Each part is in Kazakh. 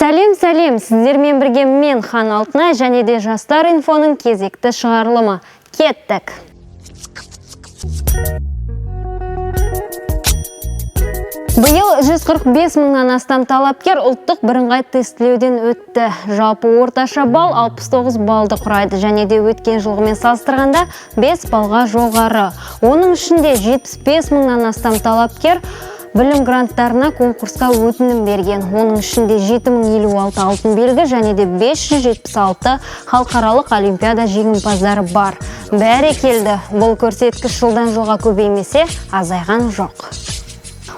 Сәлем, сіздермен бірге мен Хан Алтынай және де Жастар инфоның кезекті шығарылымы. Кеттік! Биыл 145 мыңнан астам талапкер ұлттық бірыңғай тестілеуден өтті. Жалпы орташа балл 69 баллды құрайды және де өткен жылғымен салыстырғанда 5 баллға жоғары. Оның ішінде 75 мыңнан астам талапкер білім гранттарына конкурсқа өтінім берген. Оның ішінде 7056 алтын белгі және де 576 халықаралық олимпиада жеңімпаздары бар. Бәрекелді, бұл көрсеткіш жылдан жылға көбеймесе, азайған жоқ.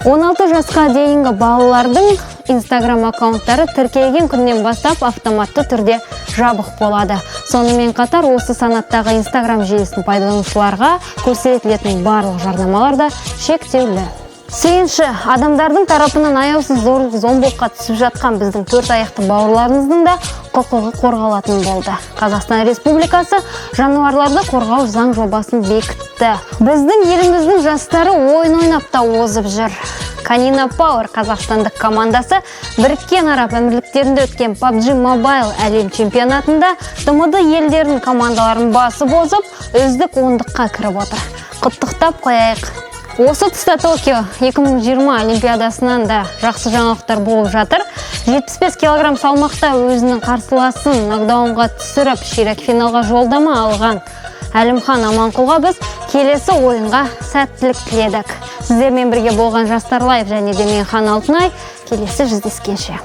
16 жасқа дейінгі балалардың Instagram аккаунттары тіркелген күннен бастап автоматты түрде жабық болады. Сонымен қатар осы санаттағы Instagram желісін пайдаланушыларға көрсетілетін барлық жарнамалар да шектеулі. Сегізінші, адамдардың тарапынан аяусыз зомбылыққа түсіп жатқан біздің төрт аяқты бауырларымыздың да құқығы қорғалатын болды. Қазақстан Республикасы жануарларды қорғау заң жобасын бекітті. Біздің еліміздің жастары ойын ойнап та озып жүр. Canina Power қазақстандық командасы Біріккен Араб Әмірліктерінде өткен PUBG Mobile әлем чемпионатында TMD елдерінің командаларын басып озып, үздік ондыққа кіріп отыр. Құттықтап қояйық. Осы тұста Токио 2020 олимпиадасынан да жақсы жаңалықтар болып жатыр. 75 кг салмақта өзінің қарсыласын нокдаунға түсіріп, ширек финалға жолдама алған Әлімхан Аманқұлға біз келесі ойынға сәттілік тіледік. Сіздермен бірге болған Жастар Лайв және де мен Хан Алтынай. Келесі жүздескенше.